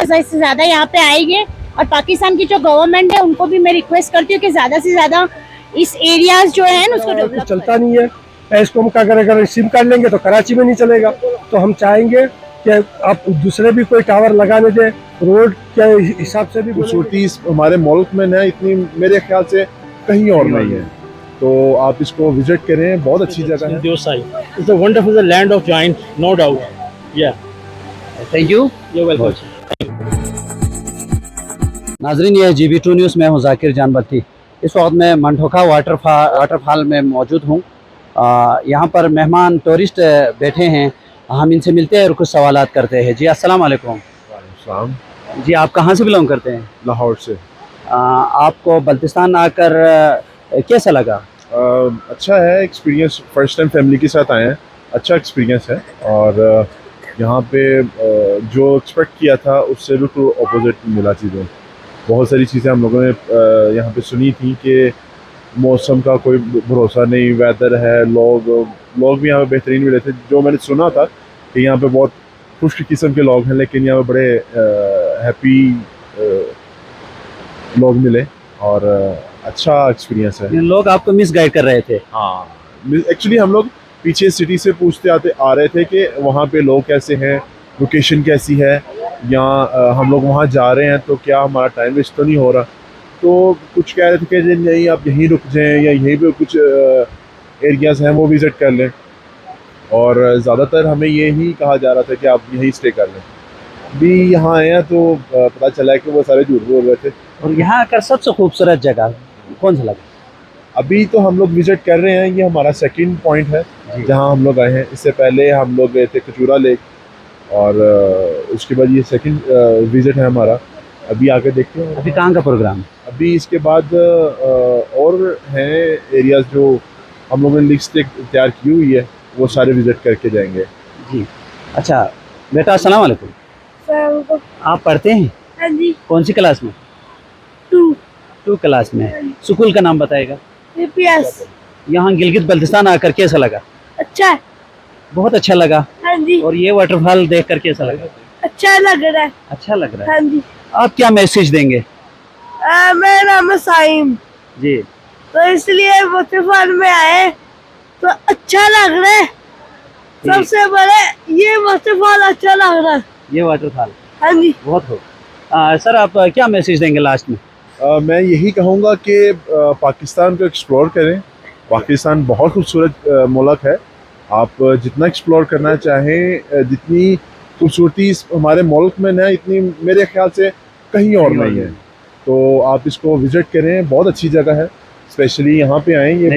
से ज़्यादा यहाँ पे आएंगे। और पाकिस्तान की जो गवर्नमेंट है उनको भी मैं रिक्वेस्ट करती हूँ कि ज़्यादा से ज़्यादा इस एरियाज जो है उसको डेवलप चलता नहीं है। एस्कॉम का अगर सिम कार्ड लेंगे तो कराची में नहीं चलेगा। तो हम चाहेंगे कि आप दूसरे भी कोई टावर लगाने दें, रोड के हिसाब से भी। खूबसूरती हमारे मुल्क में ना इतनी मेरे ख्याल से कहीं और नहीं है, तो आप इसको विजिट करें, बहुत अच्छी जगह है। It's a wonderful land of giants, no doubt. Yeah. Thank you. You're welcome. नाजरीन, ये GB2 न्यूज़ में हूँ जाकिर जानबत्ती। इस वक्त मैं मंठोखा वाटरफॉल में मौजूद हूँ। यहाँ पर मेहमान टूरिस्ट बैठे हैं, हम इनसे मिलते हैं और कुछ सवालात करते हैं। जी अस्सलाम वालेकुम। जी आप कहाँ से बिलोंग करते हैं? लाहौर से। आपको बल्तिस्तान आकर कैसा लगा? अच्छा है एक्सपीरियंस, फर्स्ट टाइम फैमिली के साथ आए हैं, अच्छा एक्सपीरियंस है। और यहाँ पे जो एक्सपेक्ट किया था उससे बिल्कुल अपोजिट मिला चीज़ें। बहुत सारी चीज़ें हम लोगों ने यहाँ पे सुनी थी कि मौसम का कोई भरोसा नहीं, वेदर है, लोग भी यहाँ पे बेहतरीन मिले थे। जो मैंने सुना था कि यहाँ पे बहुत खुश किस्म के लोग हैं, लेकिन यहाँ पे बड़े हैप्पी लोग मिले और अच्छा एक्सपीरियंस है। लोग आपको मिस गाइड कर रहे थे? हाँ, एक्चुअली हम लोग पीछे सिटी से पूछते आ रहे थे कि वहाँ पे लोग कैसे हैं, लोकेशन कैसी है, या हम लोग वहाँ जा रहे हैं तो क्या हमारा टाइम वेस्ट तो नहीं हो रहा। तो कुछ कह रहे थे कि नहीं आप यहीं रुक जाएं या यहीं पे कुछ एरियाज़ हैं वो विज़िट कर लें, और ज़्यादातर हमें यही कहा जा रहा था कि आप यहीं स्टे कर लें। भी यहाँ आए हैं तो पता चला है कि वो सारे झूठ बोल रहे थे। और यहाँ आकर सबसे खूबसूरत जगह कौन सा लगा? अभी तो हम लोग विज़िट कर रहे हैं, ये हमारा सेकंड पॉइंट है जहाँ हम लोग आए हैं। इससे पहले हम लोग गए थे कचूरा लेक, और उसके बाद ये सेकंड विज़िट है हमारा। अभी आके देखते हैं। अभी कहाँ का प्रोग्राम? अभी इसके बाद और हैं एरियाज़ जो हम लोगों ने लिस्ट तैयार की हुई है, वो सारे विज़िट करके जाएंगे। जी अच्छा बेटा, अस्सलाम वालेकुम। आप पढ़ते हैं? हाँ जी। कौन सी क्लास में? 2 क्लास में। स्कूल का नाम बताएगा? यहाँ गिलगित बल्तिस्तान आकर कैसा लगा? अच्छा है। बहुत अच्छा लगा। हाँ जी। और ये वाटरफॉल देखकर कैसा लगा? अच्छा लग रहा है। अच्छा लग रहा है। हाँ जी। आप क्या मैसेज देंगे? मेरा नाम है साइम जी। तो इसलिए वाटरफॉल में आए तो अच्छा लग रहा है। सबसे बड़े ये वाटरफॉल अच्छा लग रहा है। ये वाटरफॉल हाँ जी। बहुत हो। सर आप क्या मैसेज देंगे लास्ट में? मैं यही कहूँगा कि पाकिस्तान को एक्सप्लोर करें। पाकिस्तान बहुत खूबसूरत मुल्क है। आप जितना एक्सप्लोर करना चाहें, जितनी खूबसूरती हमारे मुल्क में ना इतनी मेरे ख्याल से कहीं और नहीं है, तो आप इसको विज़िट करें। बहुत अच्छी जगह है, स्पेशली यहाँ पे आएँ। ये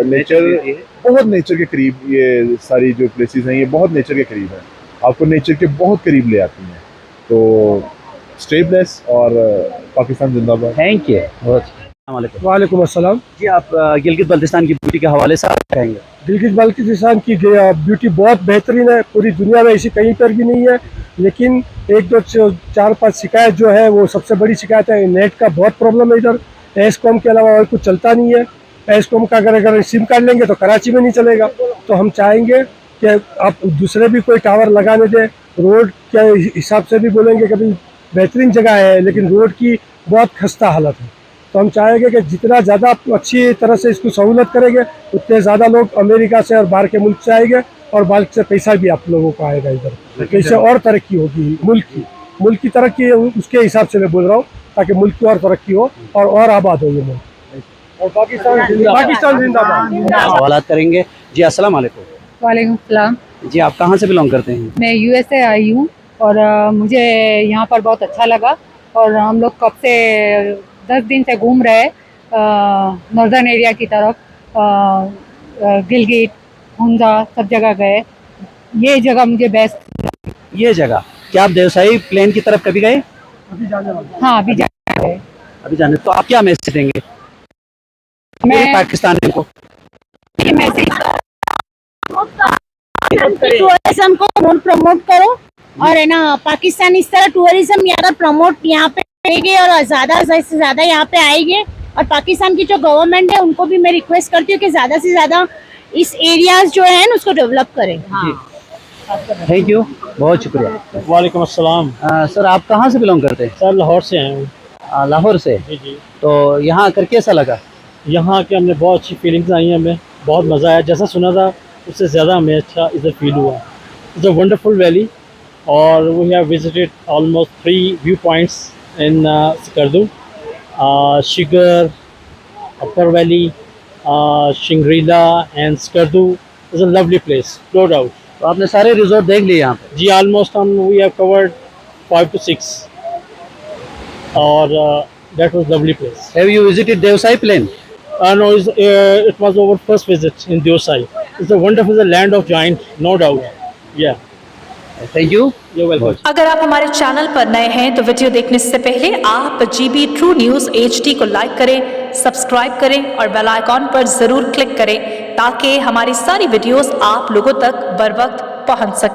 नेचर बहुत नेचर के करीब, ये सारी जो प्लेसेस हैं ये बहुत नेचर के करीब हैं, आपको नेचर के बहुत करीब ले आती हैं। तो स्टे ब्लेस और पाकिस्तान जिंदाबाद। Thank you. वालेकुम अस्सलाम। जी आप गिलगित बल्तिस्तान की ब्यूटी के हवाले से आप कहेंगे? गिलगित बल्तिस्तान की ब्यूटी बहुत बेहतरीन है, पूरी दुनिया में ऐसी कहीं पर भी नहीं है। लेकिन 1-2-4-5 शिकायत जो है वो सबसे बड़ी शिकायत है, नेट का बहुत प्रॉब्लम है इधर। एस्कॉम के अलावा और कुछ चलता नहीं है। एस्कॉम का अगर सिम कार्ड लेंगे तो कराची में नहीं चलेगा। तो हम चाहेंगे कि आप दूसरे भी कोई टावर लगाने दें, रोड के हिसाब से भी बोलेंगे कभी बेहतरीन जगह है, लेकिन रोड की बहुत खस्ता हालत है। तो हम चाहेंगे कि जितना ज़्यादा आप अच्छी तरह से इसको सहूलत करेंगे, उतने ज़्यादा लोग अमेरिका से और बाहर के मुल्क से आएंगे, और बाहर से पैसा भी आप लोगों को आएगा इधर। कैसे और तरक्की होगी मुल्क की तरक्की, उसके हिसाब से मैं बोल रहा हूँ, ताकि मुल्क की और तरक्की हो और आबाद हो ये मुल्क। और पाकिस्तान जिंदाबाद। सवालात करेंगे। जी अस्सलाम वालेकुम। वालेकुम सलाम। जी आप कहाँ से बिलोंग करते हैं? मैं USA आई हूँ और मुझे यहाँ पर बहुत अच्छा लगा। और हम लोग कब से 10 दिन से घूम रहे नॉर्दर्न एरिया की तरफ, गिलगित, हुंजा सब जगह गए। ये जगह मुझे बेस्ट। ये जगह क्या आप देवसाई प्लेन की तरफ कभी गए? हाँ अभी जाए। अभी जाने। तो आप क्या मैसेज देंगे मैं पाकिस्तान को? ये मैसेज टूरिज्म को प्रमोट करो, और है ना पाकिस्तान इस तरह टूरिज्म यहाँ प्रमोट यहाँ पे करेंगे और ज्यादा से ज्यादा यहाँ पे आएंगे। और पाकिस्तान की जो गवर्नमेंट है उनको भी मैं रिक्वेस्ट करती हूँ कि ज्यादा से ज्यादा इस एरियाज जो है उसको डेवलप करें। हाँ। थैंक यू, बहुत शुक्रिया। वालेकुम अस्सलाम। सर आप कहाँ से बिलोंग करते हैं? सर लाहौर से आए हूँ। लाहौर से। जी जी। तो यहाँ आकर कैसा लगा? यहाँ के हमने बहुत अच्छी फीलिंग्स आई हैं, हमें बहुत मज़ा आया। जैसा सुना था उससे ज़्यादा हमें अच्छा इधर फील हुआ। इट्स अ वंडरफुल वैली और we have visited almost 3 view points in Skardu, Shigar, upper valley, Shangrila and Skardu. Is a lovely place, no doubt. तो आपने सारे रिजॉर्ट देख लिए यहाँ पे? जी ऑलमोस्ट हम वी हैव कवर्ड 5 to 6 और that was lovely place. Have you visited Deosai plain? No, it was our first visit in Deosai. It's a wonderful land of giant, no doubt. Yeah. Thank you. You're welcome. अगर आप हमारे channel पर नए हैं तो video देखने से पहले आप GB True News HD को लाइक करें, सब्सक्राइब करें और बेल आइकॉन पर जरूर क्लिक करें ताकि हमारी सारी वीडियोस आप लोगों तक बर वक्त पहुंच सके।